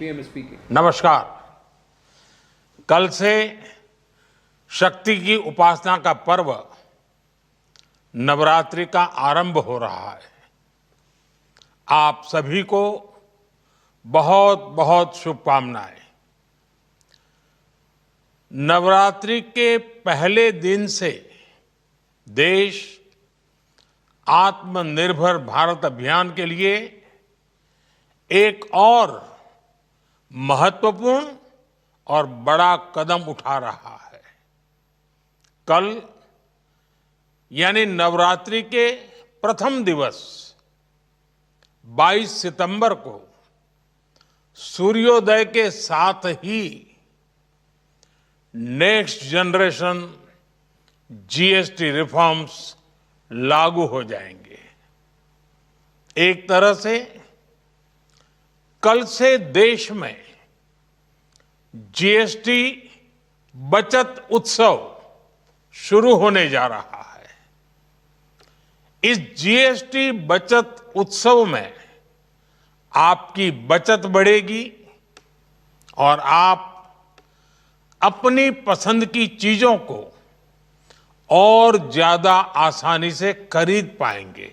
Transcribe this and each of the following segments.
PM is speaking. नमस्कार। कल से शक्ति की उपासना का पर्व नवरात्रि का आरंभ हो रहा है। आप सभी को बहुत बहुत शुभकामनाएं। नवरात्रि के पहले दिन से देश आत्मनिर्भर भारत अभियान के लिए एक और महत्वपूर्ण और बड़ा कदम उठा रहा है। कल यानी नवरात्रि के प्रथम दिवस 22 सितंबर को सूर्योदय के साथ ही नेक्स्ट जनरेशन जीएसटी रिफॉर्म्स लागू हो जाएंगे। एक तरह से कल से देश में जीएसटी बचत उत्सव शुरू होने जा रहा है। इस जीएसटी बचत उत्सव में आपकी बचत बढ़ेगी और आप अपनी पसंद की चीजों को और ज्यादा आसानी से खरीद पाएंगे।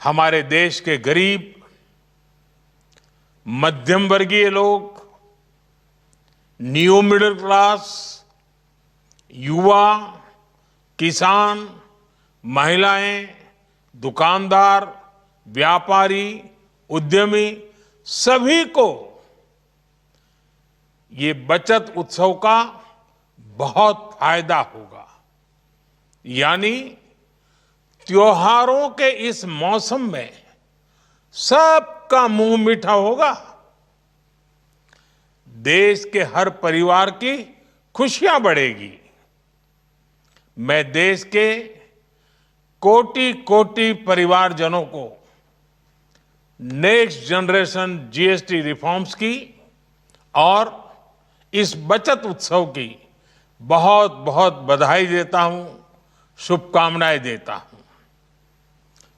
हमारे देश के गरीब, मध्यम वर्गीय लोग, न्यू मिडिल क्लास, युवा, किसान, महिलाएं, दुकानदार, व्यापारी, उद्यमी सभी को ये बचत उत्सव का बहुत फायदा होगा। यानी त्योहारों के इस मौसम में सबका मुंह मीठा होगा। देश के हर परिवार की खुशियां बढ़ेगी। मैं देश के कोटि कोटि परिवारजनों को नेक्स्ट जनरेशन जीएसटी रिफॉर्म्स की और इस बचत उत्सव की बहुत बहुत बधाई देता हूं, शुभकामनाएं देता हूं।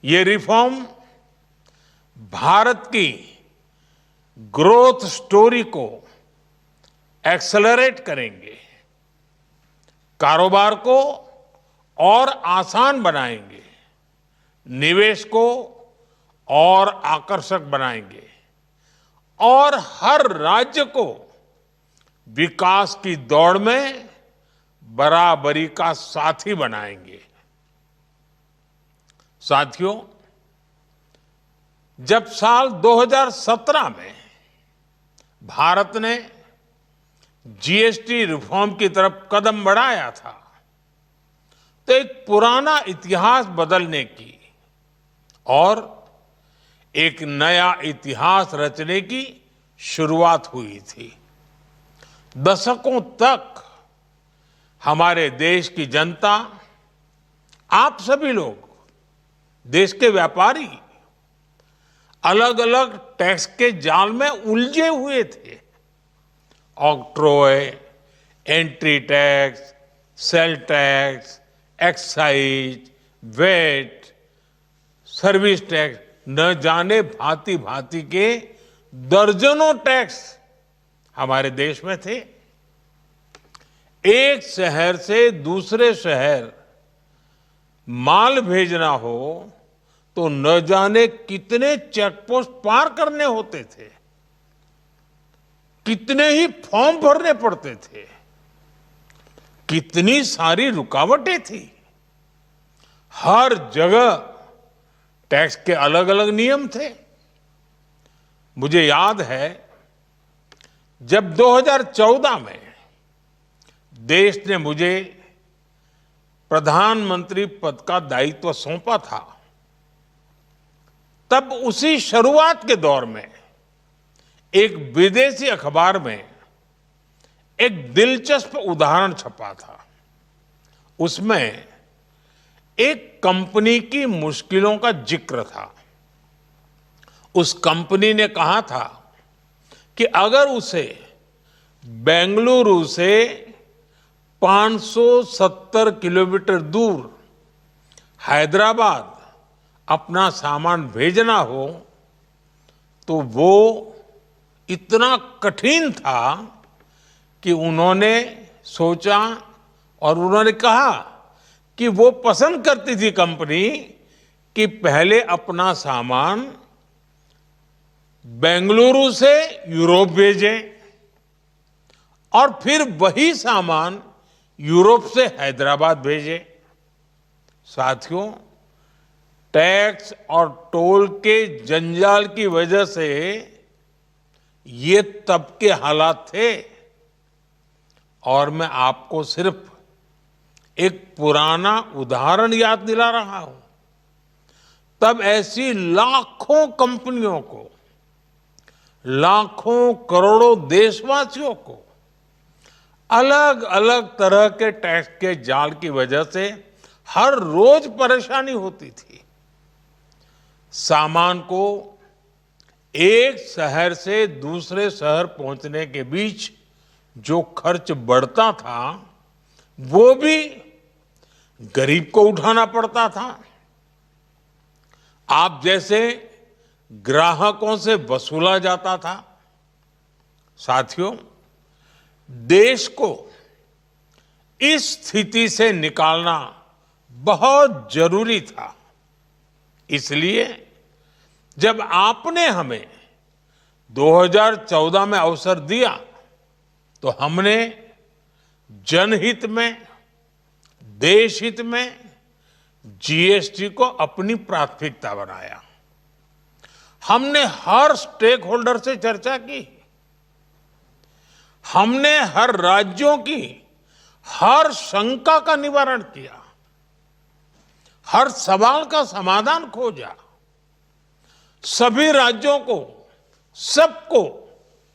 ये रिफॉर्म भारत की ग्रोथ स्टोरी को एक्सेलरेट करेंगे, कारोबार को और आसान बनाएंगे, निवेश को और आकर्षक बनाएंगे और हर राज्य को विकास की दौड़ में बराबरी का साथी बनाएंगे। साथियों, जब साल 2017 में भारत ने जीएसटी रिफॉर्म की तरफ कदम बढ़ाया था तो एक पुराना इतिहास बदलने की और एक नया इतिहास रचने की शुरुआत हुई थी। दशकों तक हमारे देश की जनता, आप सभी लोग, देश के व्यापारी अलग अलग टैक्स के जाल में उलझे हुए थे। Octroi, entry tax, sale tax, excise, VAT, service tax, न जाने भांति भांति के दर्जनों टैक्स हमारे देश में थे। एक शहर से दूसरे शहर माल भेजना हो तो न जाने कितने चेकपोस्ट पार करने होते थे, कितने ही फॉर्म भरने पड़ते थे, कितनी सारी रुकावटें थी। हर जगह टैक्स के अलग अलग नियम थे। मुझे याद है जब 2014 में देश ने मुझे प्रधानमंत्री पद का दायित्व सौंपा था, तब उसी शुरुआत के दौर में एक विदेशी अखबार में एक दिलचस्प उदाहरण छपा था। उसमें एक कंपनी की मुश्किलों का जिक्र था। उस कंपनी ने कहा था कि अगर उसे बेंगलुरु से 570 किलोमीटर दूर हैदराबाद अपना सामान भेजना हो तो वो इतना कठिन था कि उन्होंने सोचा और उन्होंने कहा कि वो पसंद करती थी कंपनी कि पहले अपना सामान बेंगलुरु से यूरोप भेजे और फिर वही सामान यूरोप से हैदराबाद भेजे। साथियों, टैक्स और टोल के जंजाल की वजह से ये तब के हालात थे। और मैं आपको सिर्फ एक पुराना उदाहरण याद दिला रहा हूं। तब ऐसी लाखों कंपनियों को, लाखों करोड़ों देशवासियों को अलग अलग तरह के टैक्स के जाल की वजह से हर रोज परेशानी होती थी। सामान को एक शहर से दूसरे शहर पहुंचने के बीच जो खर्च बढ़ता था वो भी गरीब को उठाना पड़ता था। आप जैसे ग्राहकों से वसूला जाता था। साथियों, देश को इस स्थिति से निकालना बहुत जरूरी था। इसलिए जब आपने हमें 2014 में अवसर दिया तो हमने जनहित में, देश हित में जीएसटी को अपनी प्राथमिकता बनाया। हमने हर स्टेक होल्डर से चर्चा की। हमने हर राज्यों की हर शंका का निवारण किया, हर सवाल का समाधान खोजा। सभी राज्यों को, सबको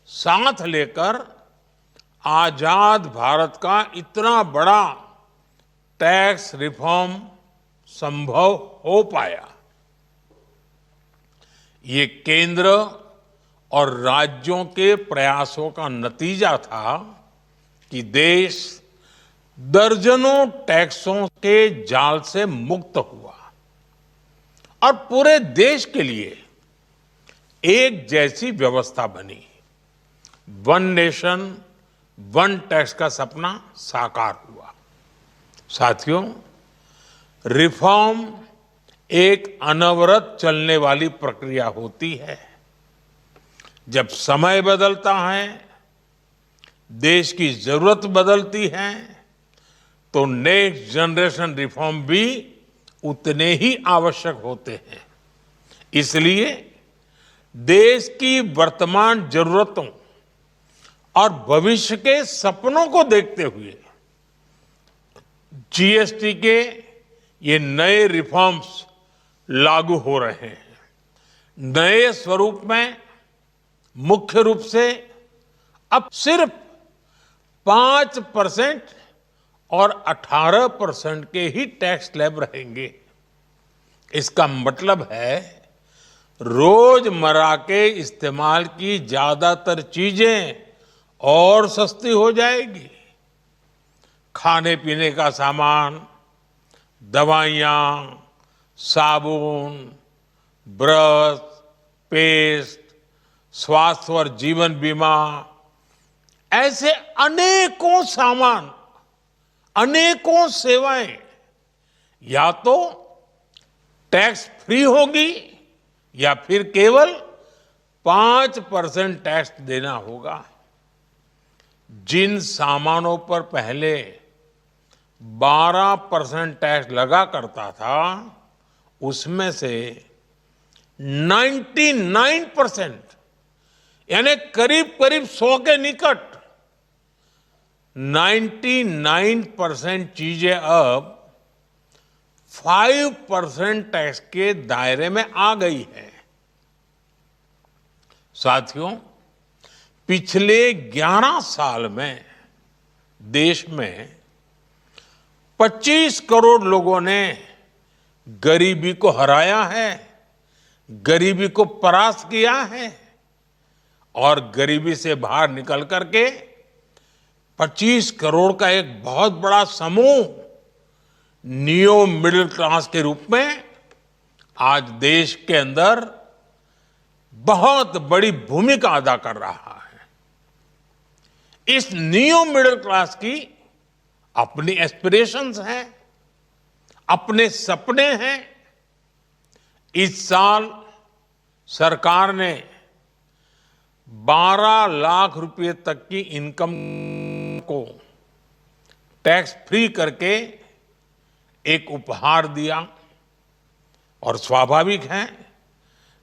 साथ लेकर आजाद भारत का इतना बड़ा टैक्स रिफॉर्म संभव हो पाया। ये केंद्र और राज्यों के प्रयासों का नतीजा था कि देश दर्जनों टैक्सों के जाल से मुक्त हुआ और पूरे देश के लिए एक जैसी व्यवस्था बनी। वन नेशन वन टैक्स का सपना साकार हुआ। साथियों, रिफॉर्म एक अनवरत चलने वाली प्रक्रिया होती है। जब समय बदलता है, देश की जरूरत बदलती है, तो नेक्स्ट जनरेशन रिफॉर्म भी उतने ही आवश्यक होते हैं। इसलिए देश की वर्तमान जरूरतों और भविष्य के सपनों को देखते हुए जीएसटी के ये नए रिफॉर्म्स लागू हो रहे हैं। नए स्वरूप में मुख्य रूप से अब सिर्फ 5% और 18% के ही टैक्स स्लैब रहेंगे। इसका मतलब है रोजमर्रा के इस्तेमाल की ज्यादातर चीजें और सस्ती हो जाएगी। खाने पीने का सामान, दवाइयाँ, साबुन, ब्रश, पेस्ट, स्वास्थ्य और जीवन बीमा, ऐसे अनेकों सामान, अनेकों सेवाएं या तो टैक्स फ्री होगी या फिर केवल 5% टैक्स देना होगा। जिन सामानों पर पहले 12% टैक्स लगा करता था, उसमें से 99% यानी करीब करीब 100 के निकट 99% चीजें अब 5% टैक्स के दायरे में आ गई है। साथियों, पिछले 11 साल में देश में 25 करोड़ लोगों ने गरीबी को हराया है, गरीबी को परास्त किया है और गरीबी से बाहर निकल करके 25 करोड़ का एक बहुत बड़ा समूह नियो मिडिल क्लास के रूप में आज देश के अंदर बहुत बड़ी भूमिका अदा कर रहा है। इस न्यू मिडिल क्लास की अपनी एस्पिरेशंस हैं, अपने सपने हैं। इस साल सरकार ने 12 लाख रुपए तक की इनकम को टैक्स फ्री करके एक उपहार दिया और स्वाभाविक है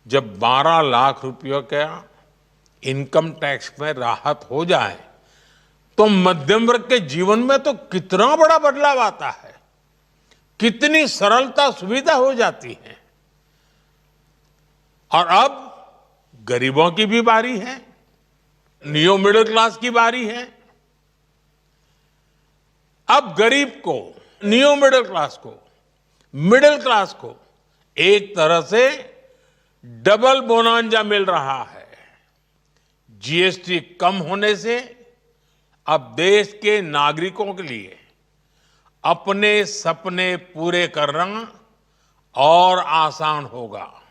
जब 12 लाख रुपयों का इनकम टैक्स में राहत हो जाए तो मध्यम वर्ग के जीवन में तो कितना बड़ा बदलाव आता है, कितनी सरलता सुविधा हो जाती है। और अब गरीबों की भी बारी है, न्यू मिडिल क्लास की बारी है। अब गरीब को, न्यू मिडिल क्लास को एक तरह से डबल बोनांजा मिल रहा है। जीएसटी कम होने से अब देश के नागरिकों के लिए अपने सपने पूरे करना और आसान होगा।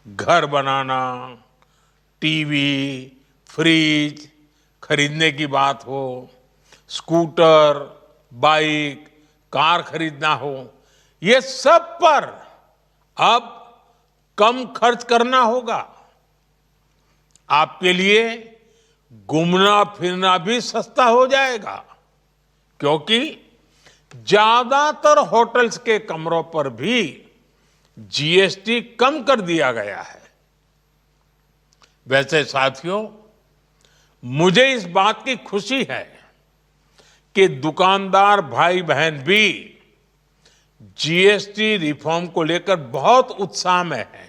घर बनाना, टीवी, फ्रिज खरीदने की बात हो, स्कूटर, बाइक, कार खरीदना हो, ये सब पर अब कम खर्च करना होगा। आपके लिए घूमना फिरना भी सस्ता हो जाएगा, क्योंकि ज्यादातर होटल्स के कमरों पर भी जीएसटी कम कर दिया गया है। वैसे साथियों, मुझे इस बात की खुशी है कि दुकानदार भाई बहन भी जीएसटी रिफॉर्म को लेकर बहुत उत्साह में हैं।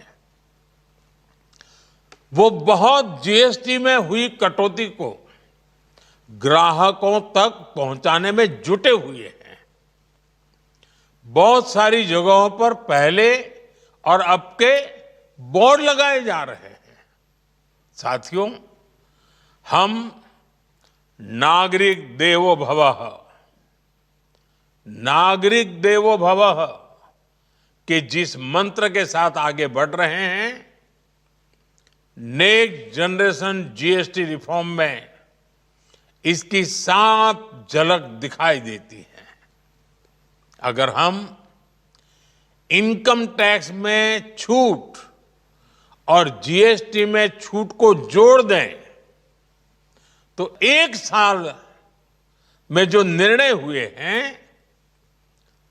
वो बहुत जीएसटी में हुई कटौती को ग्राहकों तक पहुंचाने में जुटे हुए हैं। बहुत सारी जगहों पर पहले और अब के बोर्ड लगाए जा रहे हैं। साथियों, हम नागरिक देवो भवः के जिस मंत्र के साथ आगे बढ़ रहे हैं, नेक्स्ट जनरेशन जीएसटी रिफॉर्म में इसकी साफ झलक दिखाई देती है। अगर हम इनकम टैक्स में छूट और जीएसटी में छूट को जोड़ दें तो एक साल में जो निर्णय हुए हैं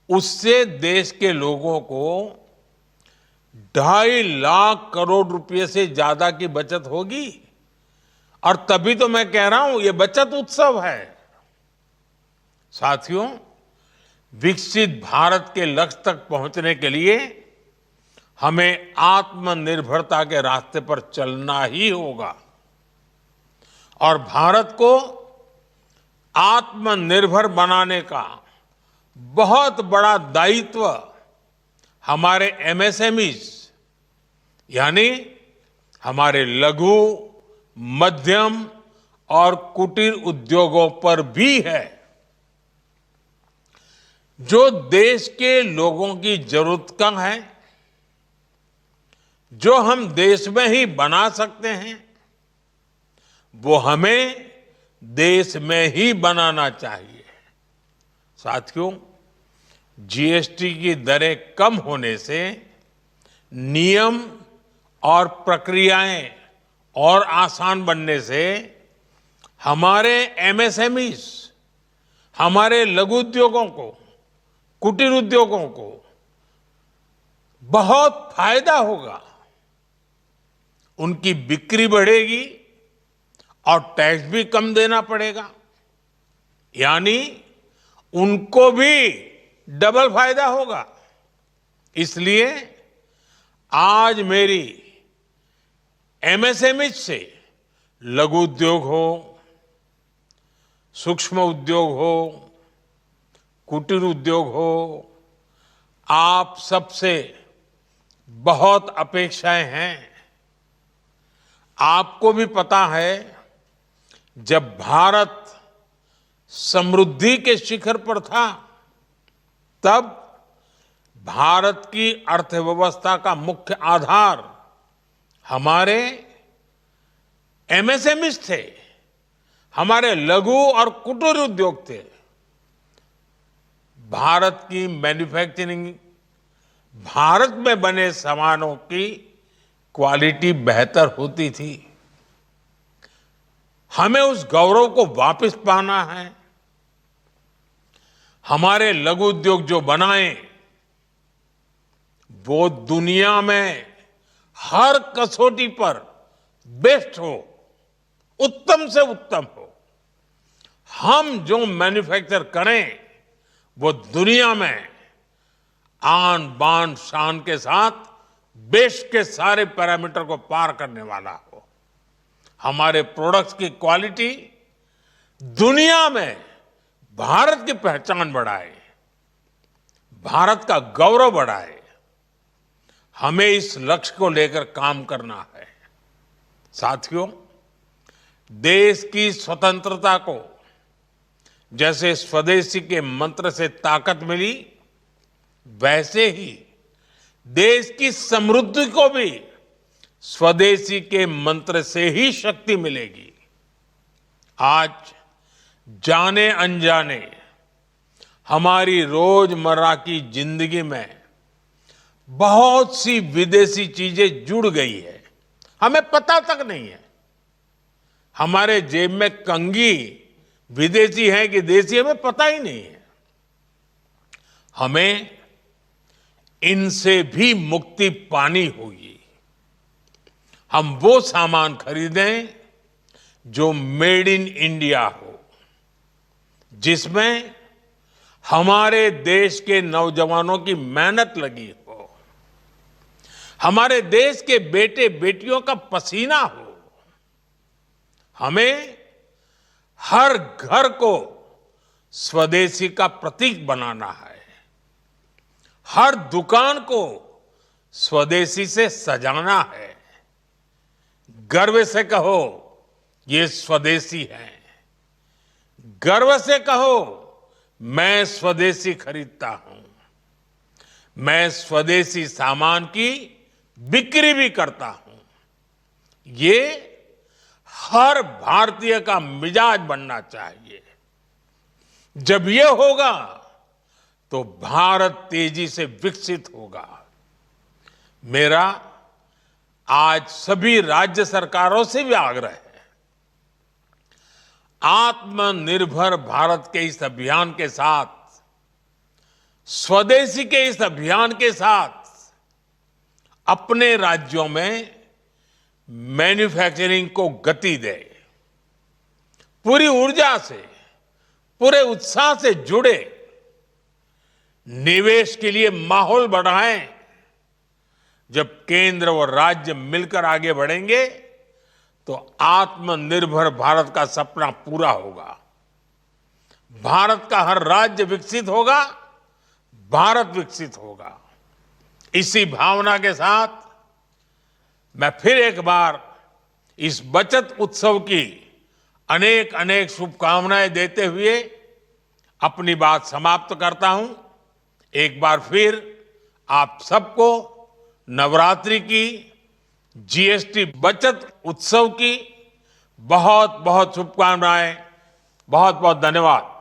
उससे देश के लोगों को 2.5 लाख करोड़ रुपए से ज्यादा की बचत होगी। और तभी तो मैं कह रहा हूं ये बचत उत्सव है। साथियों, विकसित भारत के लक्ष्य तक पहुंचने के लिए हमें आत्मनिर्भरता के रास्ते पर चलना ही होगा और भारत को आत्मनिर्भर बनाने का बहुत बड़ा दायित्व हमारे एमएसएमईज यानी हमारे लघु, मध्यम और कुटीर उद्योगों पर भी है, जो देश के लोगों की जरूरत का है, जो हम देश में ही बना सकते हैं, वो हमें देश में ही बनाना चाहिए। साथियों, जीएसटी की दरें कम होने से नियम और प्रक्रियाएं और आसान बनने से हमारे एमएसएमईज, हमारे लघु उद्योगों को, कुटीर उद्योगों को बहुत फायदा होगा। उनकी बिक्री बढ़ेगी और टैक्स भी कम देना पड़ेगा, यानी उनको भी डबल फायदा होगा। इसलिए आज मेरी एमएसएमई से लघु उद्योग हो, सूक्ष्म उद्योग हो, कुटीर उद्योग हो, आप सबसे बहुत अपेक्षाएं हैं। आपको भी पता है, जब भारत समृद्धि के शिखर पर था तब भारत की अर्थव्यवस्था का मुख्य आधार हमारे एमएसएमईज थे, हमारे लघु और कुटीर उद्योग थे। भारत की मैन्युफैक्चरिंग, भारत में बने सामानों की क्वालिटी बेहतर होती थी। हमें उस गौरव को वापस पाना है। हमारे लघु उद्योग जो बनाए वो दुनिया में हर कसौटी पर बेस्ट हो, उत्तम से उत्तम हो। हम जो मैन्युफैक्चर करें वो दुनिया में आन बान शान के साथ देश के सारे पैरामीटर को पार करने वाला हो। हमारे प्रोडक्ट्स की क्वालिटी दुनिया में भारत की पहचान बढ़ाए, भारत का गौरव बढ़ाए। हमें इस लक्ष्य को लेकर काम करना है। साथियों, देश की स्वतंत्रता को जैसे स्वदेशी के मंत्र से ताकत मिली, वैसे ही देश की समृद्धि को भी स्वदेशी के मंत्र से ही शक्ति मिलेगी। आज जाने अनजाने हमारी रोजमर्रा की जिंदगी में बहुत सी विदेशी चीजें जुड़ गई है, हमें पता तक नहीं है। हमारे जेब में कंघी विदेशी है कि देसी, हमें पता ही नहीं है। हमें इनसे भी मुक्ति पानी होगी। हम वो सामान खरीदें जो मेड इन इंडिया हो, जिसमें हमारे देश के नौजवानों की मेहनत लगी हो, हमारे देश के बेटे बेटियों का पसीना हो। हमें हर घर को स्वदेशी का प्रतीक बनाना है, हर दुकान को स्वदेशी से सजाना है। गर्व से कहो ये स्वदेशी है, गर्व से कहो मैं स्वदेशी खरीदता हूं, मैं स्वदेशी सामान की बिक्री भी करता हूं। ये हर भारतीय का मिजाज बनना चाहिए। जब ये होगा तो भारत तेजी से विकसित होगा। मेरा आज सभी राज्य सरकारों से भी आग्रह है, आत्मनिर्भर भारत के इस अभियान के साथ, स्वदेशी के इस अभियान के साथ अपने राज्यों में मैन्युफैक्चरिंग को गति दे। पूरी ऊर्जा से, पूरे उत्साह से जुड़े, निवेश के लिए माहौल बढ़ाएं। जब केंद्र और राज्य मिलकर आगे बढ़ेंगे तो आत्मनिर्भर भारत का सपना पूरा होगा। भारत का हर राज्य विकसित होगा, भारत विकसित होगा। इसी भावना के साथ मैं फिर एक बार इस बचत उत्सव की अनेक अनेक शुभकामनाएं देते हुए अपनी बात समाप्त करता हूं। एक बार फिर आप सबको नवरात्रि की, जीएसटी बचत उत्सव की बहुत बहुत शुभकामनाएं। बहुत बहुत धन्यवाद।